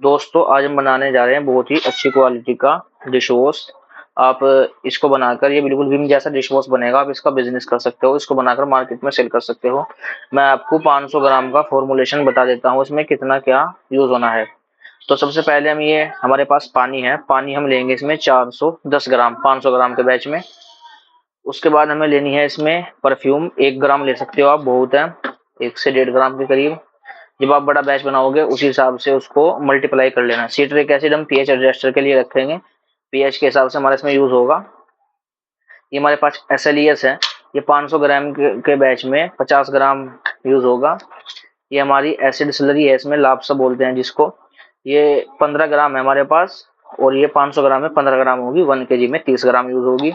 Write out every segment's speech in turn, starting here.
दोस्तों आज हम बनाने जा रहे हैं बहुत ही अच्छी क्वालिटी का डिश वॉश। आप इसको बनाकर ये बिल्कुल विम जैसा डिश वॉश बनेगा। आप इसका बिजनेस कर सकते हो, इसको बनाकर मार्केट में सेल कर सकते हो। मैं आपको 500 ग्राम का फॉर्मुलेशन बता देता हूँ, इसमें कितना क्या यूज होना है। तो सबसे पहले हम ये हमारे पास पानी है, पानी हम लेंगे इसमें 410 ग्राम 500 ग्राम के बैच में। उसके बाद हमें लेनी है इसमें परफ्यूम, 1 ग्राम ले सकते हो आप, बहुत है, 1 से 1.5 ग्राम के करीब। जब आप बड़ा बैच बनाओगे उसी हिसाब से उसको मल्टीप्लाई कर लेना। सिट्रिक एसिड हम पीएच एडजस्टर के लिए रखेंगे, पीएच के हिसाब से हमारे इसमें यूज होगा। ये हमारे पास एसएलईएस है, ये 500 ग्राम के बैच में 50 ग्राम यूज होगा। ये हमारी एसिड स्लरी है, इसमें लाप्सा बोलते हैं जिसको। ये 15 ग्राम है हमारे पास, और ये 500 ग्राम में 15 ग्राम होगी, 1 केजी में 30 ग्राम यूज होगी।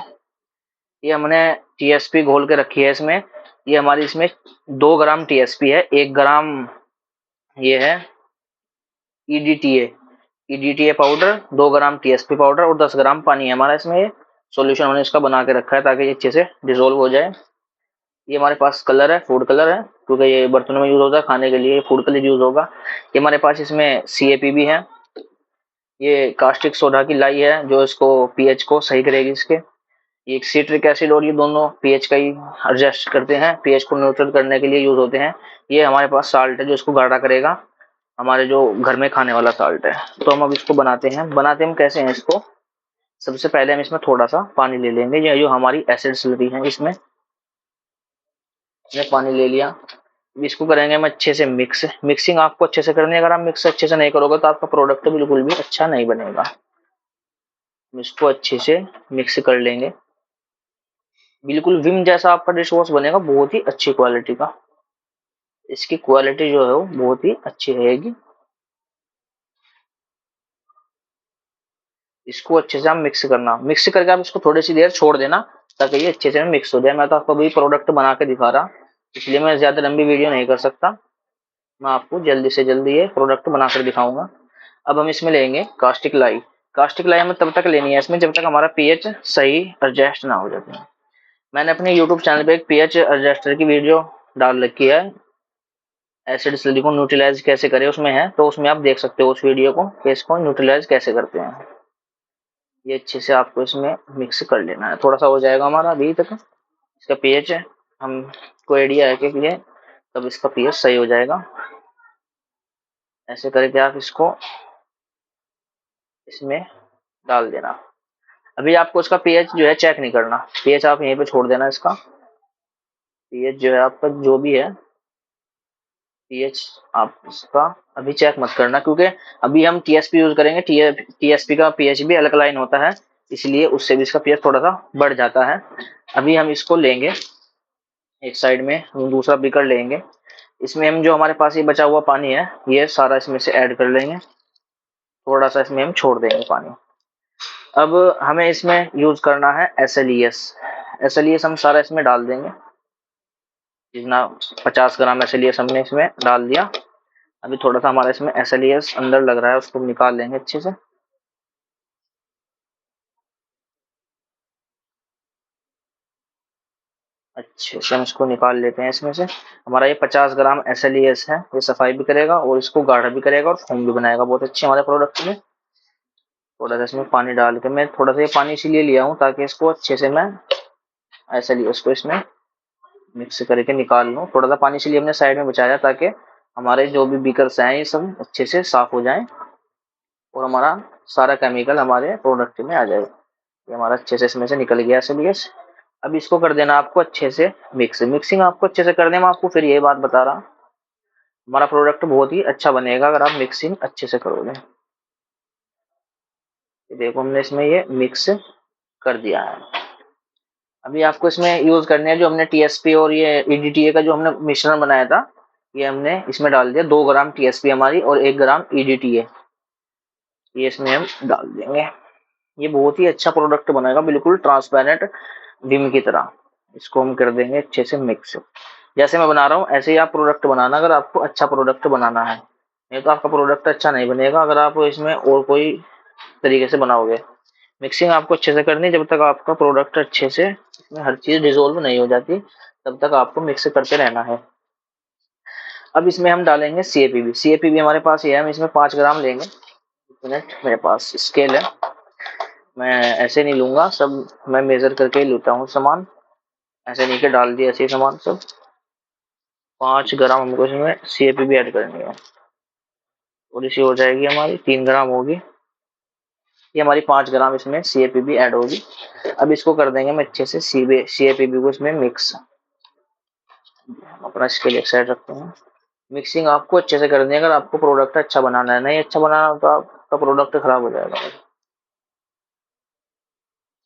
ये हमने टीएसपी घोल के रखी है इसमें। ये हमारी इसमें 2 ग्राम टीएसपी है, 1 ग्राम ये है ईडीटीए, ईडीटीए पाउडर, 2 ग्राम टीएसपी पाउडर और 10 ग्राम पानी है हमारा इसमें। ये सॉल्यूशन हमने इसका बना के रखा है ताकि ये अच्छे से डिसोल्व हो जाए। ये हमारे पास कलर है, फूड कलर है, क्योंकि ये बर्तनों में यूज होता है, खाने के लिए फूड कलर यूज होगा। ये हमारे पास इसमें सीएपी भी है। ये कास्टिक सोडा की लाई है जो इसको पीएच को सही करेगी इसके। ये एक सिट्रिक एसिड, और ये दोनों पीएच का ही एडजस्ट करते हैं, पीएच को न्यूट्रल करने के लिए यूज होते हैं। ये हमारे पास साल्ट है जो इसको गाढ़ा करेगा, हमारे जो घर में खाने वाला साल्ट है। तो हम अब इसको बनाते हम कैसे हैं इसको। सबसे पहले हम इसमें थोड़ा सा पानी ले लेंगे, ये जो हमारी एसिड स्लरी है इसमें पानी ले लिया। इसको करेंगे हम अच्छे से मिक्सिंग आपको अच्छे से करनी है। अगर आप मिक्स अच्छे से नहीं करोगे तो आपका प्रोडक्ट बिल्कुल भी अच्छा नहीं बनेगा। इसको अच्छे से मिक्स कर लेंगे, बिल्कुल विम जैसा आपका डिश वॉश बनेगा, बहुत ही अच्छी क्वालिटी का। इसकी क्वालिटी जो है वो बहुत ही अच्छी रहेगी। इसको अच्छे से हम मिक्स करके आप इसको थोड़ी सी देर छोड़ देना ताकि ये अच्छे से मिक्स हो जाए। मैं तो आपको अभी प्रोडक्ट बना के दिखा रहा, इसलिए मैं ज्यादा लंबी वीडियो नहीं कर सकता। मैं आपको जल्दी से जल्दी ये प्रोडक्ट बनाकर दिखाऊंगा। अब हम इसमें लेंगे कास्टिक लाई। कास्टिक लाई हमें तब तक लेनी है इसमें जब तक हमारा पीएच सही एडजस्ट ना हो जाए। मैंने अपने यूट्यूब चैनल पे एक पीएच एडजस्टर की वीडियो डाल रखी है, एसिड स्लरी को न्यूट्रलाइज कैसे करें उसमें है, तो उसमें आप देख सकते हो उस वीडियो को कि इसको न्यूट्रलाइज कैसे करते हैं। ये अच्छे से आपको इसमें मिक्स कर लेना है, थोड़ा सा हो जाएगा हमारा अभी तक। इसका पीएच है, हमको आइडिया है कि ये तब इसका पीएच सही हो जाएगा। ऐसे करके आप इसको इसमें डाल देना। अभी आपको इसका पीएच जो है चेक नहीं करना, पीएच आप यहीं पे छोड़ देना। इसका पीएच जो है आपका जो भी है पीएच आप इसका अभी चेक मत करना, क्योंकि अभी हम टीएसपी यूज करेंगे। टीएसपी का पीएच भी अलकलाइन होता है, इसलिए उससे भी इसका पीएच थोड़ा सा बढ़ जाता है। अभी हम इसको लेंगे एक साइड में, हम दूसरा बीकर लेंगे। इसमें हम जो हमारे पास ये बचा हुआ पानी है ये सारा इसमें से ऐड कर लेंगे, थोड़ा सा इसमें हम छोड़ देंगे पानी। अब हमें इसमें यूज करना है एसएलईएस। एसएलईएस हम सारा इसमें डाल देंगे, जितना 50 ग्राम एसएलईएस हमने इसमें डाल दिया। अभी थोड़ा सा हमारा इसमें एसएलईएस अंदर लग रहा है, उसको निकाल लेंगे अच्छे से। अच्छे से हम इसको निकाल लेते हैं इसमें से। हमारा ये 50 ग्राम एसएलईएस है, ये सफाई भी करेगा और इसको गाढ़ा भी करेगा और फोम भी बनाएगा बहुत अच्छी हमारे प्रोडक्ट में। थोड़ा सा इसमें पानी डाल के, मैं थोड़ा सा ये पानी इसीलिए लिया हूँ ताकि इसको अच्छे से मैं एसएलईएस को इसमें मिक्स करके निकाल लूँ। थोड़ा सा पानी इसीलिए हमने साइड में बचाया ताकि हमारे जो भी बीकर्स हैं ये सब अच्छे से साफ हो जाएं और हमारा सारा केमिकल हमारे प्रोडक्ट में आ जाए। ये हमारा अच्छे से इसमें से निकल गया एसएलईएस। अब इसको कर देना आपको अच्छे से मिक्सिंग आपको अच्छे से करने में, आपको फिर ये बात बता रहा, हमारा प्रोडक्ट बहुत ही अच्छा बनेगा अगर आप मिक्सिंग अच्छे से करोगे। देखो हमने इसमें ये मिक्स कर दिया है। अभी आपको इसमें यूज करने हैं जो हमने टीएसपी और ये ईडीटीए का जो हमने मिश्रण बनाया था, ये हमने इसमें डाल दिया। 2 ग्राम टीएसपी हमारी और 1 ग्राम ईडीटीए, ये इसमें हम डाल देंगे। ये बहुत ही अच्छा प्रोडक्ट बनेगा, बिल्कुल ट्रांसपेरेंट विम की तरह। इसको हम कर देंगे अच्छे से मिक्स। जैसे मैं बना रहा हूँ ऐसे ही आप प्रोडक्ट बनाना, अगर आपको अच्छा प्रोडक्ट बनाना है, नहीं तो आपका प्रोडक्ट अच्छा नहीं बनेगा अगर आप इसमें और कोई तरीके से बनाओगे। मिक्सिंग आपको अच्छे से करनी है, जब तक आपका प्रोडक्ट अच्छे से इसमें हर चीज डिसोल्व नहीं हो जाती तब तक आपको मिक्स करते रहना है। अब इसमें हम डालेंगे CAPB। CAPB हमारे पास ये है, हम इसमें 5 ग्राम लेंगे। मिनट, मेरे पास स्केल है, मैं ऐसे नहीं लूंगा, सब मैं मेजर करके ही लेता हूँ सामान, ऐसे नहीं के डाल दिया ऐसे सामान सब। 5 ग्राम हमको इसमें CAPB ऐड करनी है, थोड़ी सी हो जाएगी हमारी, 3 ग्राम होगी। ये हमारी 5 ग्राम इसमें CAPB ऐड होगी। अब इसको कर देंगे हम अच्छे से CAPB को इसमें मिक्स। अपना स्केल एक साइड रखते हैं। मिक्सिंग आपको अच्छे से करनी है अगर आपको प्रोडक्ट अच्छा बनाना है, नहीं अच्छा बनाना तो आपका प्रोडक्ट खराब हो जाएगा।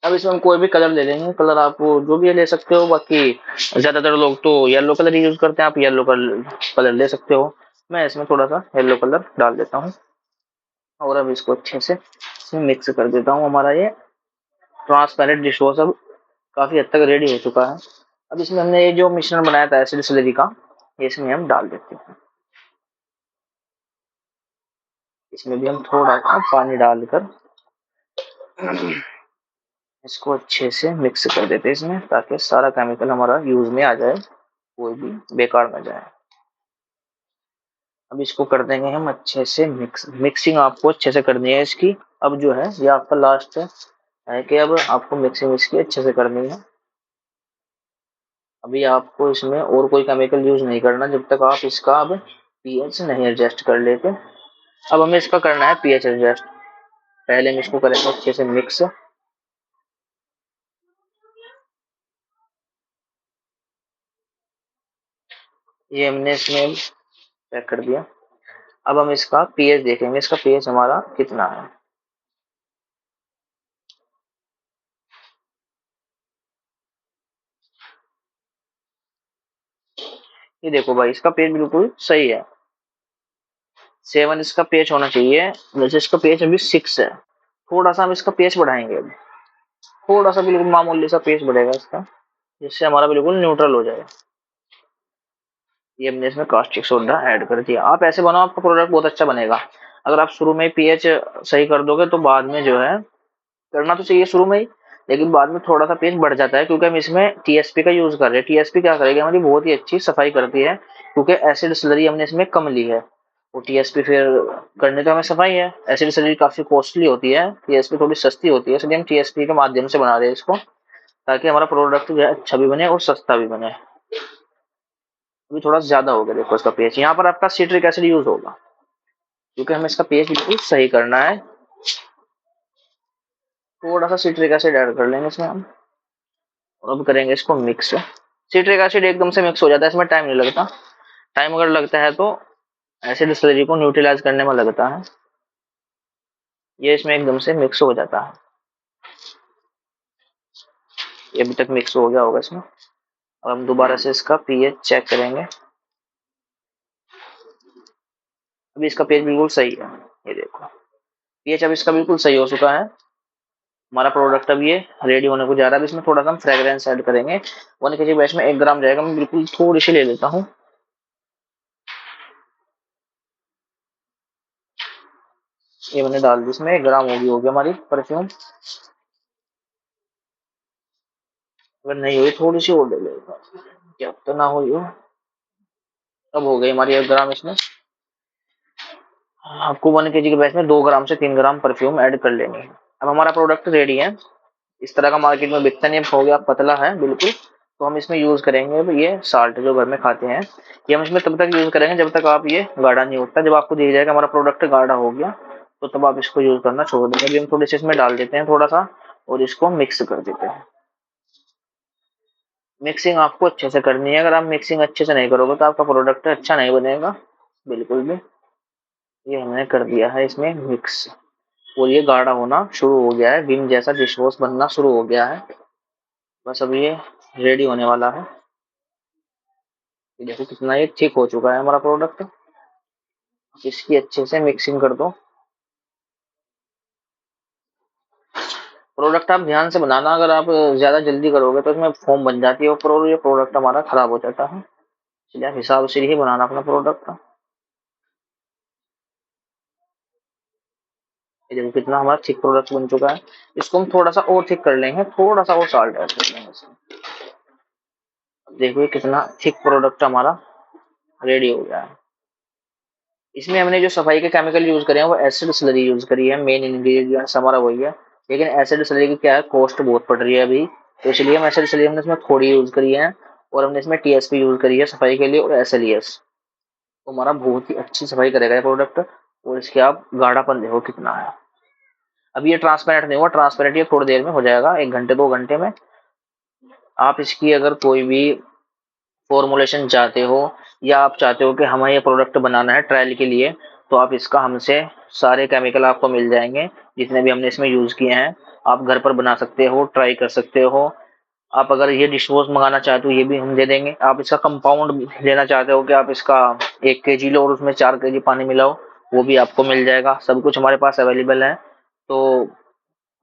अब इसमें हम कोई भी कलर ले लेंगे, कलर आप जो भी ले सकते हो, बाकी ज्यादातर लोग तो येलो कलर यूज करते हैं, आप येलो कलर ले सकते हो। मैं इसमें थोड़ा सा येलो कलर डाल देता हूँ और अब इसको अच्छे से इसमें मिक्स कर देता हूँ। हमारा ये ट्रांसपेरेंट डिश वॉश अब काफी हद तक रेडी हो चुका है। अब इसमें हमने ये जो मिश्रण बनाया था एसिड स्लरी का, ये इसमें हम डाल देते हैं। इसमें भी हम थोड़ा सा पानी डालकर इसको अच्छे से मिक्स कर देते हैं इसमें, ताकि सारा केमिकल हमारा यूज में आ जाए, कोई भी बेकार ना जाए। अब इसको कर देंगे हम अच्छे से मिक्स। मिक्सिंग आपको अच्छे से करनी है इसकी। अब जो है ये आपका लास्ट है कि अब आपको मिक्सिंग इसकी अच्छे से करनी है। अभी आपको इसमें और कोई केमिकल यूज नहीं करना जब तक आप इसका अब पीएच नहीं एडजस्ट कर लेते। अब हमें इसका करना है पीएच एडजस्ट। पहले हम इसको करेंगे अच्छे से मिक्स। ये हमने इसमें पैक कर दिया। अब हम इसका पीएच देखेंगे, इसका पीएच हमारा कितना है। ये देखो भाई, इसका पीएच बिल्कुल सही है, 7 इसका पीएच होना चाहिए। वैसे इसका पीएच अभी 6 है। थोड़ा सा हम इसका पीएच बढ़ाएंगे अभी, थोड़ा सा बिल्कुल मामूली सा पीएच बढ़ेगा इसका, जिससे हमारा बिल्कुल न्यूट्रल हो जाए। ये हमने इसमें कास्टिक सोडा ऐड कर दिया। आप ऐसे बनाओ, आपका प्रोडक्ट बहुत अच्छा बनेगा। अगर आप शुरू में पीएच सही कर दोगे तो बाद में जो है, करना तो चाहिए शुरू में ही, लेकिन बाद में थोड़ा सा पीएच बढ़ जाता है, क्योंकि हम इसमें टीएसपी का यूज कर रहे हैं। टीएसपी क्या करेगी, हमारी बहुत ही अच्छी सफाई करती है, क्योंकि एसिड स्लरी हमने इसमें कम ली है। वो टीएसपी फिर करने तो हमें सफाई है, एसिड स्लरी काफी कॉस्टली होती है, टीएसपी थोड़ी सस्ती होती है, इसलिए हम टीएसपी के माध्यम से बना रहे हैं इसको, ताकि हमारा प्रोडक्ट जो है अच्छा भी बने और सस्ता भी बने। अभी थोड़ा ज्यादा हो गया देखो इसका पीएच। यहाँ पर आपका सिट्रिक एसिड यूज होगा, क्योंकि हमें इसका पीएच बिल्कुल सही करना है। थोड़ा सा सिट्रिक एसिड ऐड कर लेंगे इसमें हम, और अब करेंगे इसको मिक्स। सिट्रिक एसिड एकदम से मिक्स हो जाता है, इसमें टाइम नहीं लगता। टाइम अगर लगता है तो एसिड स्लरी को न्यूट्रलाइज करने में लगता है। ये इसमें एकदम से मिक्स हो जाता है। ये अभी तक मिक्स हो गया होगा इसमें। अब हम दोबारा से इसका पीएच चेक करेंगे। अभी इसका पीएच बिल्कुल सही है, ये देखो पीएच अब इसका बिल्कुल सही हो चुका है। हमारा प्रोडक्ट अब ये रेडी होने को जा रहा है। अब इसमें थोड़ा सा हम फ्रेग्रेंस ऐड करेंगे। 1 kg बैच में 1 ग्राम जाएगा, मैं बिल्कुल थोड़ी सी ले लेता हूँ। ये मैंने डाल दी इसमें, 1 ग्राम होगी हमारी परफ्यूम। अगर नहीं हुई थोड़ी सी और ले लेगा, क्या तो ना हुई हो। अब हो गई हमारी 1 ग्राम इसमें। आपको 1 kg के बैच में 2 ग्राम से 3 ग्राम परफ्यूम ऐड कर लेनी है। अब हमारा प्रोडक्ट रेडी है। इस तरह का मार्केट में बिकता नहीं, अब हो गया पतला है बिल्कुल। तो हम इसमें यूज करेंगे अब ये साल्ट जो घर में खाते हैं, ये हम इसमें तब तक यूज करेंगे जब तक आप ये गाढ़ा नहीं होता। जब आपको दिख जाएगा हमारा प्रोडक्ट गाढ़ा हो गया, तो तब आप इसको यूज करना छोड़ देंगे। अभी हम थोड़ी सी इसमें डाल देते हैं थोड़ा सा, और इसको मिक्स कर देते हैं। मिक्सिंग आपको अच्छे से करनी है। अगर आप मिक्सिंग अच्छे से नहीं करोगे तो आपका प्रोडक्ट अच्छा नहीं बनेगा बिल्कुल भी। ये हमने कर दिया है इसमें मिक्स, और ये गाढ़ा होना शुरू हो गया है, विम जैसा डिश वॉश बनना शुरू हो गया है। बस अब ये रेडी होने वाला है। ये देखो कितना ये थिक हो चुका है हमारा प्रोडक्ट। इसकी अच्छे से मिक्सिंग कर दो। प्रोडक्ट आप ध्यान से बनाना, अगर आप ज्यादा जल्दी करोगे तो इसमें फोम बन जाती है ऊपर, और ये प्रोडक्ट हमारा खराब हो जाता है। इसलिए आप हिसाब से ही बनाना अपना प्रोडक्ट का। ये देखो कितना हमारा थिक प्रोडक्ट बन चुका है। इसको हम थोड़ा सा और थिक कर लेंगे, थोड़ा सा और साल्ट ऐड कर लेंगे इसमें। देखो ये कितना थिक प्रोडक्ट हमारा रेडी हो गया है। इसमें हमने जो सफाई के केमिकल यूज करे हैं वो एसिड स्लरी यूज करी है, मेन इंग्रेडिएंट्स हमारा वही है। लेकिन एसिड स्लरी की क्या है, कॉस्ट बहुत पड़ रही है अभी, तो इसलिए हम एसिड स्लरी हमने इसमें थोड़ी यूज करी है। और हमने इसमें टीएसपी यूज करी है सफाई के लिए, और एसएलईएस। तो हमारा बहुत ही अच्छी सफाई करेगा ये प्रोडक्ट। और इसके आप गाढ़ापन देखो कितना है। अभी ये ट्रांसपेरेंट नहीं हुआ, ट्रांसपेरेंट ये थोड़ी देर में हो जाएगा, 1 घंटे 2 घंटे में। आप इसकी अगर कोई भी फॉर्मुलेशन चाहते हो, या आप चाहते हो कि हमें ये प्रोडक्ट बनाना है ट्रायल के लिए, तो आप इसका हमसे सारे केमिकल आपको मिल जाएंगे जितने भी हमने इसमें यूज किए हैं। आप घर पर बना सकते हो, ट्राई कर सकते हो। आप अगर ये डिश वॉश मंगाना चाहते हो ये भी हम दे देंगे। आप इसका कंपाउंड लेना चाहते हो कि आप इसका 1 kg लो और उसमें 4 kg पानी मिलाओ, वो भी आपको मिल जाएगा। सब कुछ हमारे पास अवेलेबल है। तो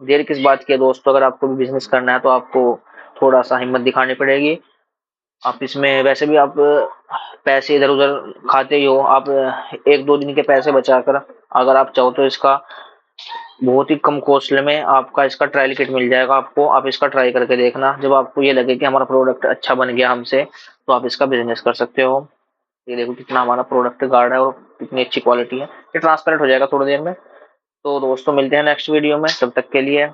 देर किस बात की है दोस्तों, अगर आपको भी बिजनेस करना है तो आपको थोड़ा सा हिम्मत दिखानी पड़ेगी। आप इसमें वैसे भी आप पैसे इधर उधर खाते ही हो, आप 1 2 दिन के पैसे बचाकर अगर आप चाहो तो इसका बहुत ही कम कॉस्ट में आपका इसका ट्रायल किट मिल जाएगा आपको। आप इसका ट्राई करके देखना, जब आपको ये लगे कि हमारा प्रोडक्ट अच्छा बन गया हमसे, तो आप इसका बिजनेस कर सकते हो। ये देखो कितना हमारा प्रोडक्ट गार्ड है और कितनी अच्छी क्वालिटी है। ये ट्रांसपेरेंट हो जाएगा थोड़ी देर में। तो दोस्तों मिलते हैं नेक्स्ट वीडियो में, तब तक के लिए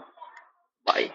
बाय।